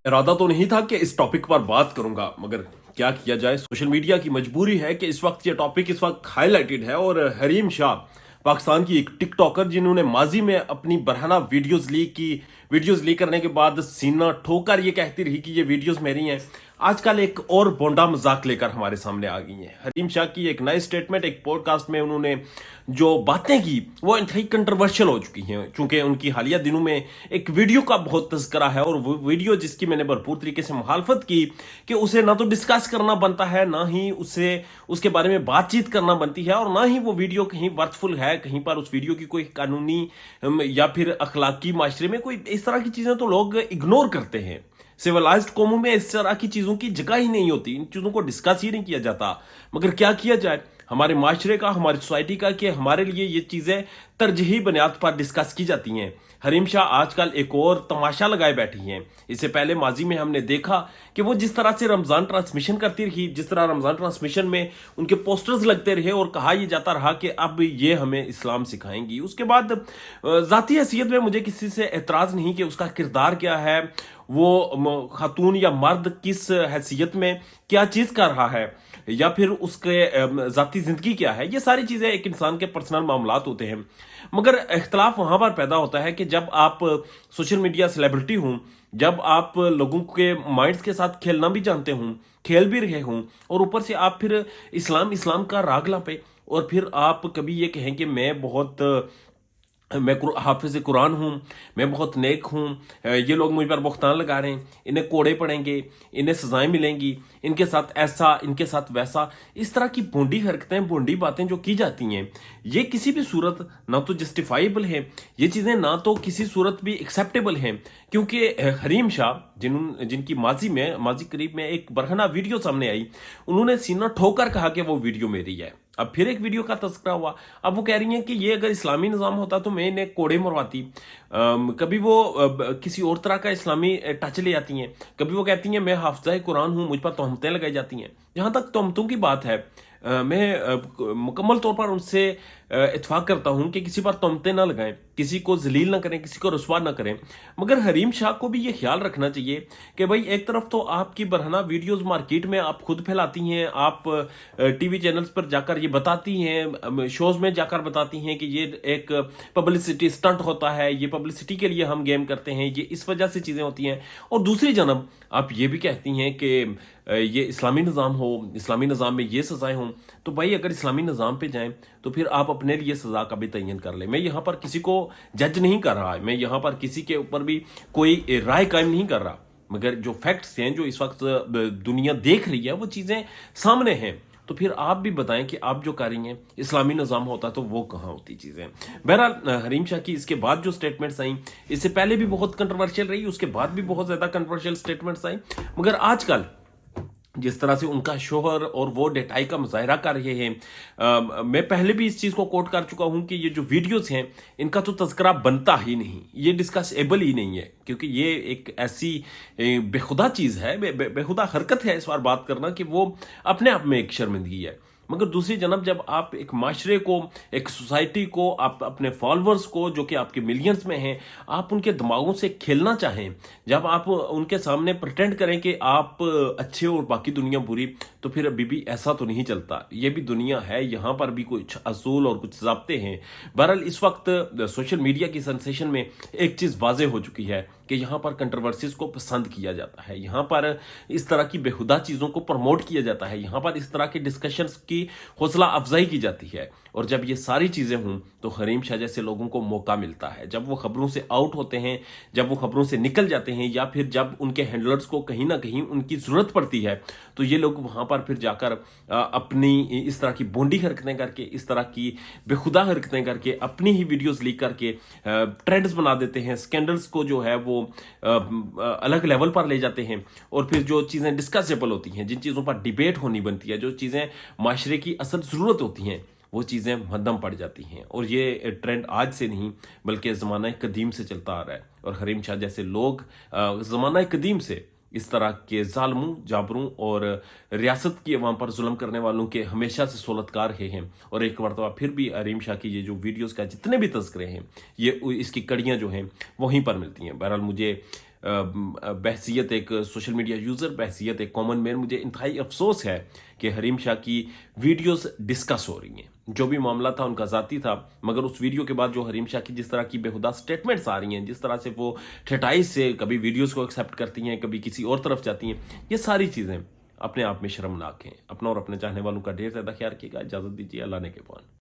इरादा तो नहीं था कि इस टॉपिक पर बात करूंगा, मगर क्या किया जाए, सोशल मीडिया की मजबूरी है कि इस वक्त ये टॉपिक इस वक्त हाईलाइटेड है। और हरीम शाह पाकिस्तान की एक टिकटॉकर जिन्होंने माजी में अपनी बरहना वीडियोस लीक करने के बाद सीना ठोकर ये कहती रही कि ये वीडियोस मेरी हैं, आजकल एक और बोंडा मजाक लेकर हमारे सामने आ गई हैं। हरीम शाह की एक नई स्टेटमेंट एक पॉडकास्ट में उन्होंने जो बातें की वो इंतहाई कंट्रोवर्शियल हो चुकी हैं, चूंकि उनकी हालिया दिनों में एक वीडियो का बहुत तस्करा है और वो वीडियो जिसकी मैंने भरपूर तरीके से मुखालफत की कि उसे ना तो डिस्कस करना बनता है, ना ही उसे उसके बारे में बातचीत करना बनती है, और ना ही वो वीडियो कहीं वर्थफुल है, कहीं पर उस वीडियो की कोई कानूनी या फिर अखलाकी माशरे में कोई इस तरह की चीजें तो लोग इग्नोर करते हैं। सिविलाइज्ड कौमों में इस तरह की चीजों की जगह ही नहीं होती, इन चीजों को डिस्कस ही नहीं किया जाता। मगर क्या किया जाए, हमारे माशरे का, हमारी सोसाइटी का, कि हमारे लिए ये चीजें तरजीही बुनियाद पर डिस्कस की जाती हैं। हरीम शाह आजकल एक और तमाशा लगाए बैठी हैं। इससे पहले माजी में हमने देखा कि वो जिस तरह से रमजान ट्रांसमिशन करती रही, जिस तरह रमजान ट्रांसमिशन में उनके पोस्टर्स लगते रहे और कहा यह जाता रहा कि अब ये हमें इस्लाम सिखाएंगी। उसके बाद जाती हैसियत में मुझे किसी से एतराज नहीं कि उसका किरदार क्या है, वो खातून या मर्द किस हैसियत में क्या चीज कर रहा है, या फिर उसके जाती जिंदगी क्या है। ये सारी चीजें एक इंसान के पर्सनल मामलात होते हैं, मगर इख्तलाफ वहां पर पैदा होता है कि जब आप सोशल मीडिया सेलिब्रिटी हूं, जब आप लोगों के माइंड्स के साथ खेलना भी जानते हूं, खेल भी रहे हूं, और ऊपर से आप फिर इस्लाम इस्लाम का राग पे, और फिर आप कभी ये कहें कि मैं हाफिज कुरान हूँ, मैं बहुत नेक हूँ, ये लोग मुझ पर बख्तान लगा रहे हैं, इन्हें कोड़े पड़ेंगे, इन्हें सजाएं मिलेंगी, इनके साथ ऐसा, इनके साथ वैसा, इस तरह की भोंडी हरकतें, भोंडी बातें जो की जाती हैं, ये किसी भी सूरत ना तो जस्टिफाइबल है, ये चीज़ें ना तो किसी सूरत भी एक्सेप्टेबल हैं। क्योंकि हरीम शाह जिनकी माजी करीब में एक बरहना वीडियो सामने आई, उन्होंने सीना ठोकर कहा कि वो वीडियो मेरी है। अब फिर एक वीडियो का तस्करा हुआ। अब वो कह रही हैं कि ये अगर इस्लामी निज़ाम होता तो मैं इन्हें कोड़े मरवाती। कभी वो किसी और तरह का इस्लामी टच ले आती हैं, कभी वो कहती हैं मैं हाफिज़ा कुरान हूँ, मुझ पर तोहमतें लगाई जाती हैं। जहाँ तक तोहमतों की बात है, मैं मुकम्मल तौर पर उनसे इत्फाक करता हूं कि किसी पर तोहमतें ना लगाएं, किसी को जलील ना करें, किसी को रुसवा ना करें। मगर हरीम शाह को भी ये ख्याल रखना चाहिए कि भाई एक तरफ तो आपकी बरहना वीडियोस मार्केट में आप खुद फैलाती हैं, आप टीवी चैनल्स पर जाकर ये बताती हैं, शोज में जाकर बताती हैं कि ये एक पब्लिसिटी स्टंट होता है, ये पब्लिसिटी के लिए हम गेम करते हैं, ये इस वजह से चीज़ें होती हैं। और दूसरी जानब आप ये भी कहती हैं कि ये इस्लामी निज़ाम हो, इस्लामी निज़ाम में ये सज़ाएं हों। तो भाई अगर इस्लामी निज़ाम पे जाएं तो फिर आप अपने लिए सज़ा का भी तयन कर लें। मैं यहाँ पर किसी को जज नहीं कर रहा, मैं यहाँ पर किसी के ऊपर भी कोई राय कायम नहीं कर रहा, मगर जो फैक्ट्स हैं, जो इस वक्त दुनिया देख रही है, वो चीज़ें सामने हैं। तो फिर आप भी बताएं कि आप जो कर रही हैं, इस्लामी निज़ाम होता तो वो कहाँ होती चीज़ें। बहरहाल हरीम शाह की इसके बाद जो स्टेटमेंट्स आई, इससे पहले भी बहुत कंट्रोवर्शियल रही, उसके बाद भी बहुत ज़्यादा कंट्रोवर्शियल स्टेटमेंट्स आई, मगर आजकल जिस तरह से उनका शोहर और वो डेटाई का मुजाहरा कर रहे हैं, मैं पहले भी इस चीज़ को कोट कर चुका हूं कि ये जो वीडियोस हैं, इनका तो तज़किरा बनता ही नहीं, ये डिस्कसेबल ही नहीं है, क्योंकि ये एक ऐसी बेखुदा चीज़ है, बेखुदा हरकत है इस बार बात करना, कि वो अपने आप में एक शर्मिंदगी है। मगर दूसरी जनब जब आप एक माशरे को, एक सोसाइटी को, आप अपने फॉलोअर्स को जो कि आपके मिलियंस में हैं, आप उनके दिमागों से खेलना चाहें, जब आप उनके सामने प्रिटेंड करें कि आप अच्छे और बाकी दुनिया बुरी, तो फिर अभी भी ऐसा तो नहीं चलता। ये भी दुनिया है, यहाँ पर भी कुछ असूल और कुछ ज़ाब्ते हैं। बहरहाल इस वक्त सोशल मीडिया की सेंसेशन में एक चीज़ वाज़ेह हो चुकी है कि यहाँ पर कंट्रोवर्सीज को पसंद किया जाता है, यहाँ पर इस तरह की बेहुदा चीज़ों को प्रमोट किया जाता है, यहाँ पर इस तरह के डिस्कशंस की हौसला अफजाई की जाती है। और जब ये सारी चीज़ें हों तो हरीम शाह जैसे लोगों को मौका मिलता है, जब वो खबरों से आउट होते हैं, जब वो खबरों से निकल जाते हैं, या फिर जब उनके हैंडलर्स को कहीं ना कहीं उनकी ज़रूरत पड़ती है, तो ये लोग वहाँ पर फिर जाकर अपनी इस तरह की बोंडी हरकतें करके, इस तरह की बेखुदा हरकतें करके, अपनी ही वीडियोस लीक करके ट्रेंड्स बना देते हैं, स्कैंडल्स को जो है वो अलग लेवल पर ले जाते हैं। और फिर जो चीज़ें डिस्कसेबल होती हैं, जिन चीज़ों पर डिबेट होनी बनती है, जो चीज़ें माशरे की असल ज़रूरत होती हैं, वो चीज़ें मद्दम पड़ जाती हैं। और ये ट्रेंड आज से नहीं बल्कि ज़माना कदीम से चलता आ रहा है। और हरीम शाह जैसे लोग ज़माना कदीम से اس طرح کے ظالموں، جابروں اور ریاست کی عوام پر ظلم کرنے والوں کے ہمیشہ سے سولتکار ہیں، اور ایک مرتبہ پھر بھی حریم شاہ کی یہ جو ویڈیوز کا جتنے بھی تذکرے ہیں، یہ اس کی کڑیاں جو ہیں وہیں پر ملتی ہیں۔ بہرحال مجھے بحثیت ایک سوشل میڈیا یوزر، بحثیت ایک کامن مین، مجھے انتہائی افسوس ہے کہ حریم شاہ کی ویڈیوز ڈسکس ہو رہی ہیں۔ جو بھی معاملہ تھا ان کا ذاتی تھا، مگر اس ویڈیو کے بعد جو حریم شاہ کی جس طرح کی بے ہدہ سٹیٹمنٹس آ رہی ہیں، جس طرح سے وہ ٹھٹائی سے کبھی ویڈیوز کو ایکسیپٹ کرتی ہیں، کبھی کسی اور طرف جاتی ہیں، یہ ساری چیزیں اپنے آپ میں شرمناک ہیں۔ اپنا اور اپنے چاہنے والوں کا ڈھیر زیادہ خیال رکھیے گا۔ اجازت دیجیے، اللہ نے کے پان۔